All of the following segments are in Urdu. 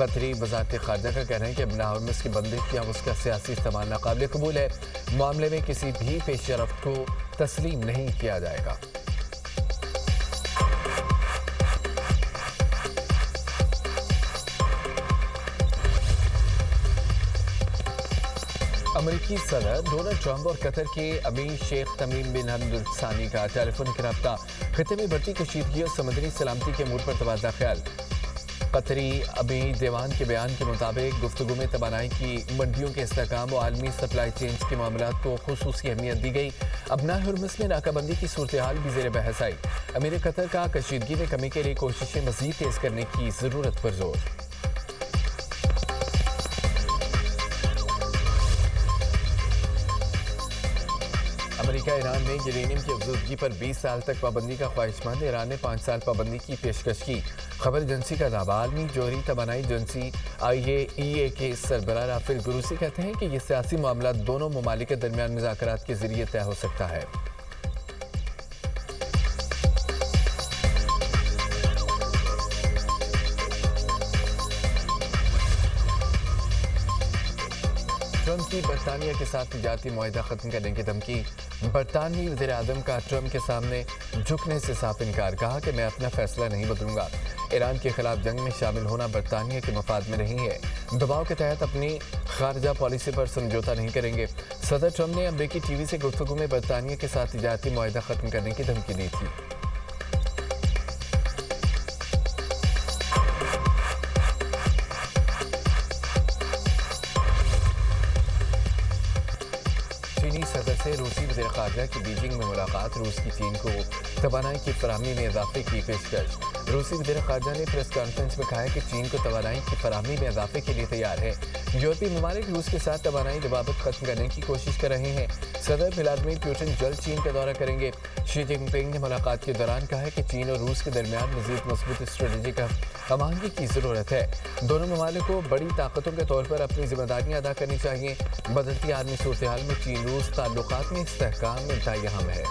قطری وزارت خارجہ کا کہنا ہے کہ ابن ہرمز کی بندش یا اس کا سیاسی استعمال ناقابل قبول ہے. معاملے میں کسی بھی پیش رفت کو تسلیم نہیں کیا جائے گا. امریکی صدر ڈونلڈ ٹرمپ اور قطر کے امیر شیخ تمیم بن حمد الثانی کا ٹیلی فونک رابطہ. خطے میں بڑھتی کشیدگی اور سمندری سلامتی کے امور پر تبادلہ خیال. قطری امیر دیوان کے بیان کے مطابق گفتگو میں توانائی کی منڈیوں کے استحکام و عالمی سپلائی چینز کے معاملات کو خصوصی اہمیت دی گئی. ابنا ہرمز میں ناکہ بندی کی صورتحال بھی زیر بحث آئی. امیر قطر کا کشیدگی میں کمی کے لیے کوششیں مزید تیز کرنے کی ضرورت پر زور. امریکہ ایران میں یورینیم کی افزودگی پر 20 سال تک پابندی کا خواہش مند. ایران نے 5 سال پابندی کی پیشکش کی. خبر ایجنسی کا دعویٰ. عالمی جوہری توانائی ایجنسی IAEA کے سربراہ رافیل گروسی کہتے ہیں کہ یہ سیاسی معاملات دونوں ممالک کے درمیان مذاکرات کے ذریعے طے ہو سکتا ہے. ٹرمپ کی برطانیہ کے ساتھ تجارتی معاہدہ ختم کرنے کی دھمکی. برطانوی وزیر اعظم کا ٹرمپ کے سامنے جھکنے سے صاف انکار. کہا کہ میں اپنا فیصلہ نہیں بدلوں گا. ایران کے خلاف جنگ میں شامل ہونا برطانیہ کے مفاد میں نہیں ہے. دباؤ کے تحت اپنی خارجہ پالیسی پر سمجھوتا نہیں کریں گے. صدر ٹرمپ نے امریکی ٹی وی سے گفتگو میں برطانیہ کے ساتھ تجارتی معاہدہ ختم کرنے کی دھمکی دی تھی. چینی صدر سے روسی وزیر خارجہ کی بیجنگ میں ملاقات. روس کی چین کو توانائی کی فراہمی میں اضافے کی پیشکش. روسی وزیر خارجہ نے پریس کانفرنس میں کہا کہ چین کو توانائی کی فراہمی میں اضافے کے لیے تیار ہے. یورپی ممالک روس کے ساتھ توانائی روابط ختم کرنے کی کوشش کر رہے ہیں. صدر ولادیمیر پوٹن جلد چین کا دورہ کریں گے. شی جن پنگ نے ملاقات کے دوران کہا کہ چین اور روس کے درمیان مزید مضبوط اسٹریٹجک ہم آہنگی کی ضرورت ہے. دونوں ممالک کو بڑی طاقتوں کے طور پر اپنی ذمہ داریاں ادا کرنی چاہیے. بدلتی عالمی صورتحال میں چین روس تعلقات میں استحکام انتہائی اہم ہے.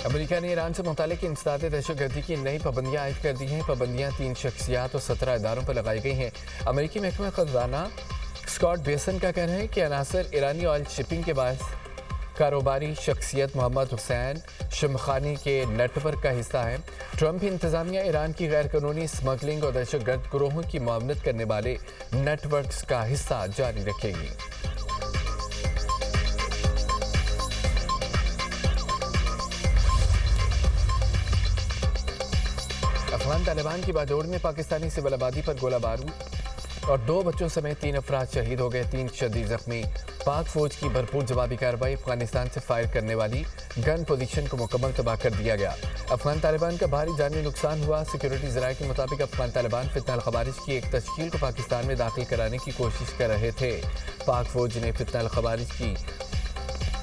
امریکہ نے ایران سے متعلق انسداد دہشت گردی کی نئی پابندیاں عائد کر دی ہیں. پابندیاں 3 شخصیات اور 17 اداروں پر لگائی گئی ہیں. امریکی محکمہ خزانہ اسکاٹ بیسن کا کہنا ہے کہ عناصر ایرانی آئل شپنگ کے باعث کاروباری شخصیت محمد حسین شمخانی کے نیٹ ورک کا حصہ ہے. ٹرمپ انتظامیہ ایران کی غیر قانونی اسمگلنگ اور دہشت گرد گروہوں کی معاونت کرنے والے نیٹ ورکس کا حصہ جاری رکھے گی. افغان طالبان کی باجوڑ میں پاکستانی سول آبادی پر گولہ بارود اور 2 بچوں سمیت 3 افراد شہید ہو گئے. 3 شدید زخمی. پاک فوج کی بھرپور جوابی کارروائی. افغانستان سے فائر کرنے والی گن پوزیشن کو مکمل تباہ کر دیا گیا. افغان طالبان کا بھاری جانی نقصان ہوا. سیکیورٹی ذرائع کے مطابق افغان طالبان فتنہ الخوارج کی ایک تشکیل کو پاکستان میں داخل کرانے کی کوشش کر رہے تھے. پاک فوج نے فتنہ الخوارج کی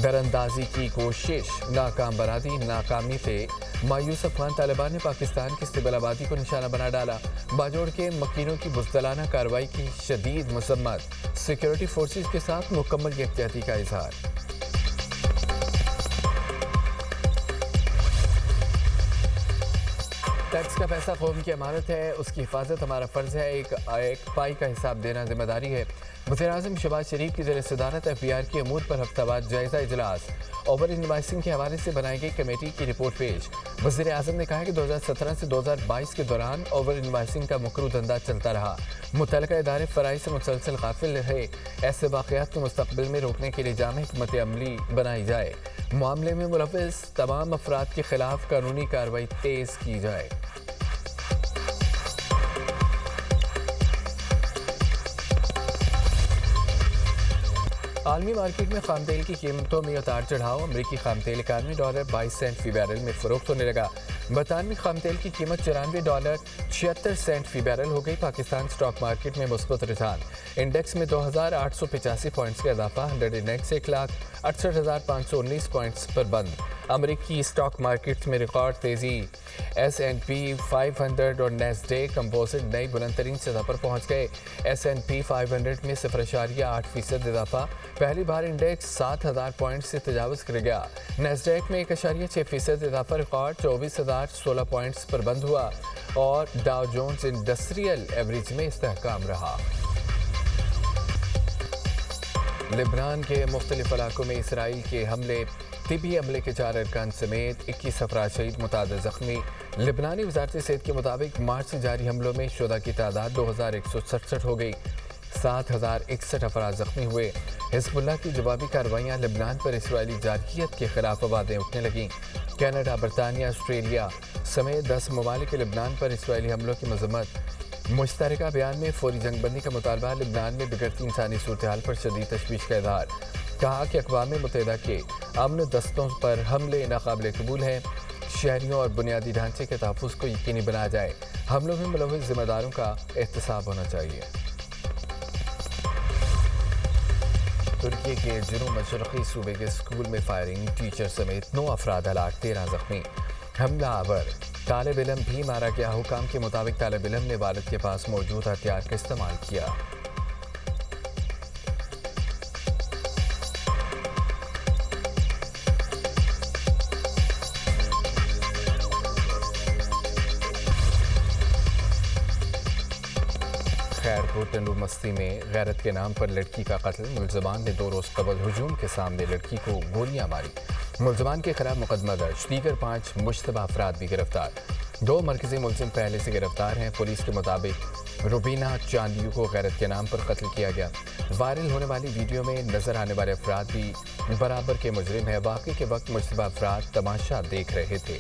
دراندازی کی کوشش ناکام بنا دی. ناکامی سے مایوس افغان طالبان نے پاکستان کی سول آبادی کو نشانہ بنا ڈالا. باجوڑ کے مکینوں کی بزدلانہ کارروائی کی شدید مذمت. سیکیورٹی فورسز کے ساتھ مکمل یکجہتی کا اظہار. ٹیکس کا پیسہ قوم کی امانت ہے. اس کی حفاظت ہمارا فرض ہے. ایک پائی کا حساب دینا ذمہ داری ہے. وزیر اعظم شہباز شریف کی زیر صدارت FBR کے امور پر ہفتہ وار جائزہ اجلاس. اوور انوائسنگ کے حوالے سے بنائی گئی کمیٹی کی رپورٹ پیش. وزیر اعظم نے کہا کہ 2017 سے 2022 کے دوران اوور انوائسنگ کا مکروہ دھندا چلتا رہا. متعلقہ ادارے فرائض سے مسلسل غافل رہے. ایسے واقعات کو مستقبل میں روکنے کے لیے جامع حکمت عملی بنائی جائے. معاملے میں ملوث تمام افراد کے خلاف قانونی کارروائی تیز کی جائے. عالمی مارکیٹ میں خام تیل کی قیمتوں میں اتار چڑھاؤ. امریکی خام تیل $91.22 فی بیرل میں فروخت ہونے لگا. برطانوی خام تیل کی قیمت $94.76 فی بیرل ہو گئی. پاکستان سٹاک مارکیٹ میں مثبت رجحان. انڈیکس میں 2885 پوائنٹس کا اضافہ. 100 انڈیکس 1,68,519 پوائنٹس پر بند. امریکی اسٹاک مارکیٹ میں ریکارڈ تیزی، S&P 500 اور نیسڈیک کمپوزٹ نئی بلند ترین سطح پر پہنچ گئے۔ S&P 500 میں 0.8% اضافہ، پہلی بار انڈیکس 7,000 پوائنٹ سے تجاوز کر گیا۔ نیسڈیک میں 1.6% اضافہ، ریکارڈ 24,016 پوائنٹس پر بند ہوا اور ڈاؤ جونز انڈسٹریل ایوریج میں استحکام رہا۔ لبنان کے مختلف علاقوں میں اسرائیل کے حملے، طبی عملے کے 4 ارکان سمیت 21 افراد شہید، متعدد زخمی۔ لبنانی وزارت صحت کے مطابق مارچ سے جاری حملوں میں شہداء کی تعداد 2,167 ہو گئی، 7,061 افراد زخمی ہوئے۔ حزب اللہ کی جوابی کارروائیاں لبنان پر اسرائیلی جارحیت کے خلاف آوازیں اٹھنے لگیں۔ کینیڈا، برطانیہ، آسٹریلیا سمیت 10 ممالک لبنان پر اسرائیلی حملوں کی مذمت۔ مشترکہ بیان میں فوری جنگ بندی کا مطالبہ، لبنان میں بگڑتی انسانی صورتحال پر شدید تشویش کا اظہار۔ کہا کہ اقوام متحدہ کے امن دستوں پر حملے ناقابل قبول ہیں، شہریوں اور بنیادی ڈھانچے کے تحفظ کو یقینی بنایا جائے، حملوں میں ملوث ذمہ داروں کا احتساب ہونا چاہیے۔ ترکی کے جنوب مشرقی صوبے کے اسکول میں فائرنگ، ٹیچر سمیت 9 افراد ہلاک، 13 زخمی۔ حملہ آور، طالب علم بھی مارا گیا۔ حکام کے مطابق طالب علم نے والد کے پاس موجود ہتھیار کا استعمال کیا۔ خیرپور ٹنڈو مستی میں غیرت کے نام پر لڑکی کا قتل، ملزمان نے 2 روز قبل ہجوم کے سامنے لڑکی کو گولیاں ماری۔ ملزمان کے خلاف مقدمہ درج، دیگر 5 مشتبہ افراد بھی گرفتار۔ 2 مرکزی ملزم پہلے سے گرفتار ہیں۔ پولیس کے مطابق روبینہ چاندیو کو غیرت کے نام پر قتل کیا گیا۔ وائرل ہونے والی ویڈیو میں نظر آنے والے افراد بھی برابر کے مجرم ہیں۔ واقعے کے وقت مشتبہ افراد تماشا دیکھ رہے تھے،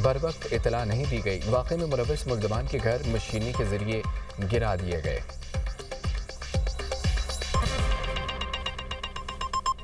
بروقت اطلاع نہیں دی گئی۔ واقعے میں ملوث ملزمان کے گھر مشینی کے ذریعے گرا دیے گئے۔